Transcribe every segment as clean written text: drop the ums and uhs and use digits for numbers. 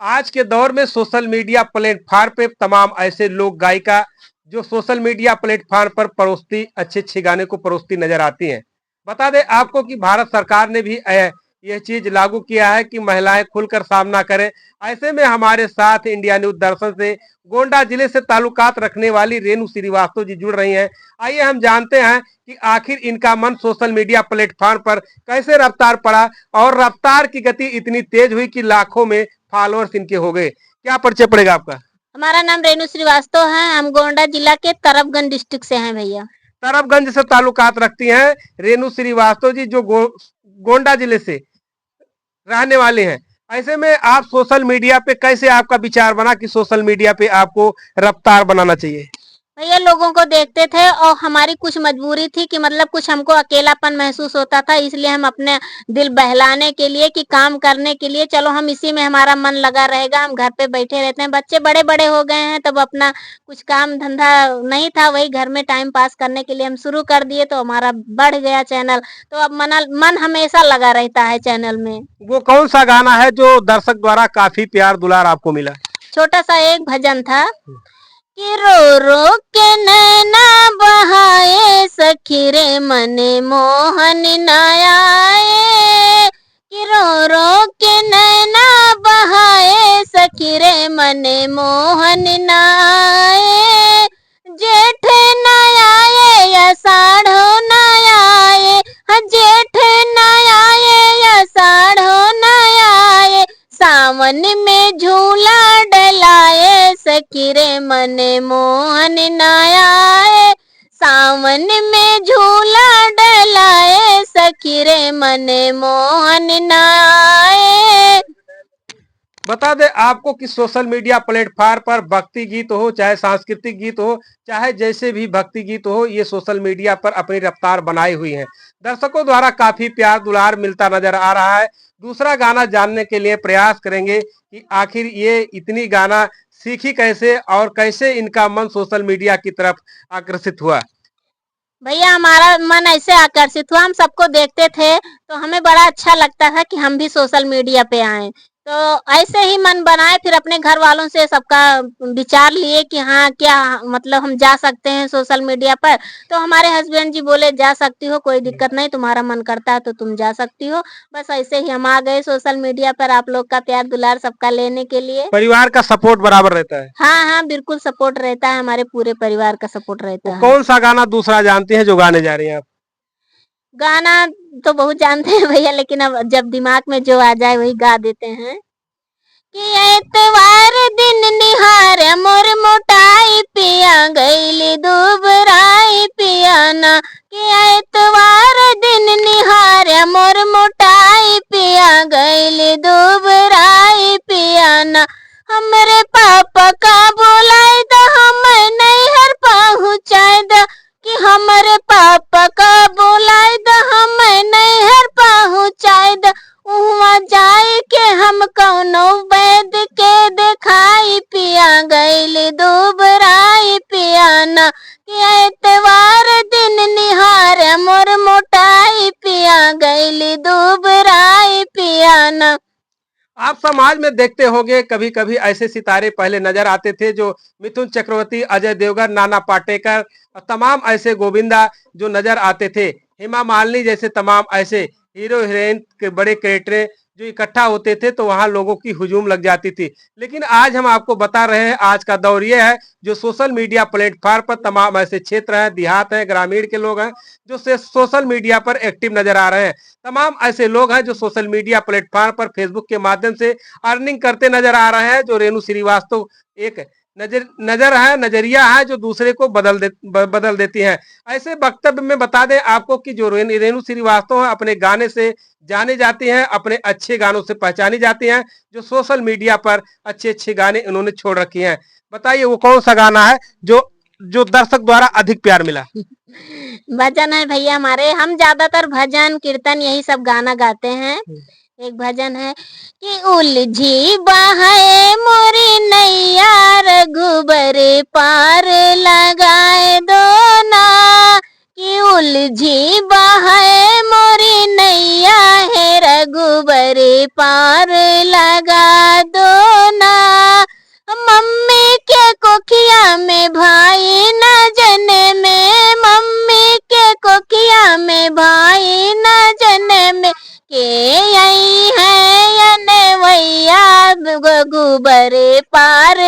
आज के दौर में सोशल मीडिया प्लेटफार्म पे तमाम ऐसे लोग गायिका जो सोशल मीडिया प्लेटफार्म पर परोसती अच्छे अच्छे गाने को परोसती नजर आती हैं। बता दें आपको कि भारत सरकार ने भी यह चीज लागू किया है कि महिलाएं खुलकर सामना करें। ऐसे में हमारे साथ इंडिया न्यूज दर्शन से गोंडा जिले से ताल्लुकात रखने वाली रेणु श्रीवास्तव जी जुड़ रही हैं। आइए हम जानते हैं कि आखिर इनका मन सोशल मीडिया प्लेटफार्म पर कैसे रफ्तार पड़ा और रफ्तार की गति इतनी तेज हुई कि लाखों में फॉलोअर्स इनके हो गए। क्या परिचय पड़ेगा आपका? हमारा नाम रेणु श्रीवास्तव है। हम गोंडा जिला के तरफगंज डिस्ट्रिक्ट से हैं भैया। तरफगंज से ताल्लुकात रखती हैं रेणु श्रीवास्तव जी जो गोंडा जिले से रहने वाले हैं। ऐसे में आप सोशल मीडिया पे कैसे आपका विचार बना कि सोशल मीडिया पे आपको रफ्तार बनाना चाहिए? भैया लोगों को देखते थे और हमारी कुछ मजबूरी थी कि मतलब कुछ हमको अकेलापन महसूस होता था, इसलिए हम अपने दिल बहलाने के लिए कि काम करने के लिए चलो हम इसी में हमारा मन लगा रहेगा, हम घर पे बैठे रहते हैं। बच्चे बड़े बड़े हो गए हैं, तब अपना कुछ काम धंधा नहीं था, वही घर में टाइम पास करने के लिए हम शुरू कर दिए, तो हमारा बढ़ गया चैनल। तो अब मन हमेशा लगा रहता है चैनल में। वो कौन सा गाना है जो दर्शक द्वारा काफी प्यार दुलार आपको मिला? छोटा सा एक भजन था कि रो रो के नैना बहाए सखी रे मने मोहन न आए, कि रो रो के नैना बहाए सखी रे मने मोहन न आए, जेठ न आए या साढ़ो न आए, जेठ न आए या साढ़ो न आए, सावन में झूला डलाए सखी रे मने मोहन न आए, सावन में झूला डलाए सखी रे मने मोहन न आए। बता दें आपको कि सोशल मीडिया प्लेटफार्म पर भक्ति गीत हो चाहे सांस्कृतिक गीत हो चाहे जैसे भी भक्ति गीत हो, ये सोशल मीडिया पर अपनी रफ्तार बनाई हुई हैं। दर्शकों द्वारा काफी प्यार दुलार मिलता नजर आ रहा है। दूसरा गाना जानने के लिए प्रयास करेंगे कि आखिर ये इतनी गाना सीखी कैसे और कैसे इनका मन सोशल मीडिया की तरफ आकर्षित हुआ। भैया हमारा मन ऐसे आकर्षित हुआ, हम सबको देखते थे तो हमें बड़ा अच्छा लगता था कि हम भी सोशल मीडिया पे आए। तो ऐसे ही मन बनाए, फिर अपने घर वालों से सबका विचार लिए कि हाँ क्या मतलब हम जा सकते हैं सोशल मीडिया पर। तो हमारे हस्बैंड जी बोले जा सकती हो, कोई दिक्कत नहीं, तुम्हारा मन करता है तो तुम जा सकती हो। बस ऐसे ही हम आ गए सोशल मीडिया पर आप लोग का प्यार दुलार सबका लेने के लिए। परिवार का सपोर्ट बराबर रहता है? हाँ हाँ बिल्कुल सपोर्ट रहता है, हमारे पूरे परिवार का सपोर्ट रहता है। कौन सा गाना दूसरा जानते हैं जो गाने जा रही हैं आप? गाना तो बहुत जानते हैं भैया, लेकिन अब जब दिमाग में जो आ जाए वही गा देते हैं कि एतवार दिन निहार मोर मोटाई पिया गईली दुबराई पियाना, कि एतवार दिन निहार मोर मोटाई पिया गईली दुबराई पियाना, हमरे पापा का बोलाई द हम नैहर पहुँचाए द, कि हमरे पापा का बोलाई द हम नैहर पहुँचाए द, उहाँ जाए के हम कौनो वैद के दिखाई पिया गईली दुबराई पियाना, कि एतवार दिन निहार मोर मोटाई पिया गईली दुबराई पियाना। आप समाज में देखते होंगे कभी कभी ऐसे सितारे पहले नजर आते थे जो मिथुन चक्रवर्ती, अजय देवगन, नाना पाटेकर और तमाम ऐसे गोविंदा जो नजर आते थे, हेमा मालिनी जैसे तमाम ऐसे हीरो हीरोइन के बड़े कैरेक्टर जो इकट्ठा होते थे तो वहां लोगों की हुजूम लग जाती थी। लेकिन आज हम आपको बता रहे हैं आज का दौर ये है जो सोशल मीडिया प्लेटफार्म पर तमाम ऐसे क्षेत्र हैं, देहात हैं, ग्रामीण के लोग हैं जो सोशल मीडिया पर एक्टिव नजर आ रहे हैं। तमाम ऐसे लोग हैं जो सोशल मीडिया प्लेटफार्म पर फेसबुक के माध्यम से अर्निंग करते नजर आ रहे हैं। जो रेणु श्रीवास्तव एक नजरिया है जो दूसरे को बदल देती है। ऐसे वक्तव्य में बता दें आपको कि जो रेणु श्रीवास्तव है अपने गाने से जाने जाती हैं, अपने अच्छे गानों से पहचानी जाती हैं, जो सोशल मीडिया पर अच्छे अच्छे गाने इन्होंने छोड़ रखी हैं। बताइए वो कौन सा गाना है जो जो दर्शक द्वारा अधिक प्यार मिला? भजन है भैया हमारे, हम ज्यादातर भजन कीर्तन यही सब गाना गाते हैं। एक भजन है कि उलझी बहाए मोरी नैया रघुबर पार लगाए दो ना, कि उलझी बहाए मोरी नैया है रघुबर पार लगा दो रघुबरे पार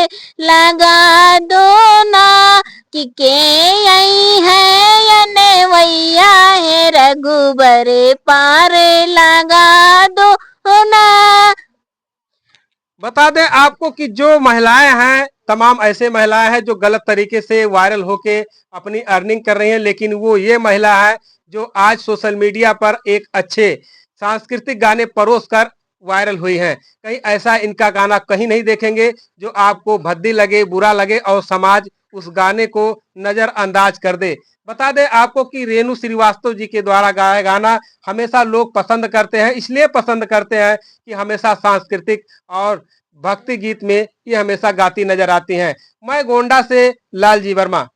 लगा दो ना कि के आई है यनेवैया है रघुबरे पार लगा दो ना। बता दें आपको कि जो महिलाएं हैं, तमाम ऐसे महिलाएं हैं जो गलत तरीके से वायरल होके अपनी अर्निंग कर रही हैं, लेकिन वो ये महिला है जो आज सोशल मीडिया पर एक अच्छे सांस्कृतिक गाने परोस कर वायरल हुई हैं। कहीं ऐसा इनका गाना कहीं नहीं देखेंगे जो आपको भद्दी लगे, बुरा लगे और समाज उस गाने को नजरअंदाज कर दे। बता दें आपको कि रेणु श्रीवास्तव जी के द्वारा गाया गाना हमेशा लोग पसंद करते हैं, इसलिए पसंद करते हैं कि हमेशा सांस्कृतिक और भक्ति गीत में ये हमेशा गाती नजर आती हैं। मैं गोंडा से लालजी वर्मा।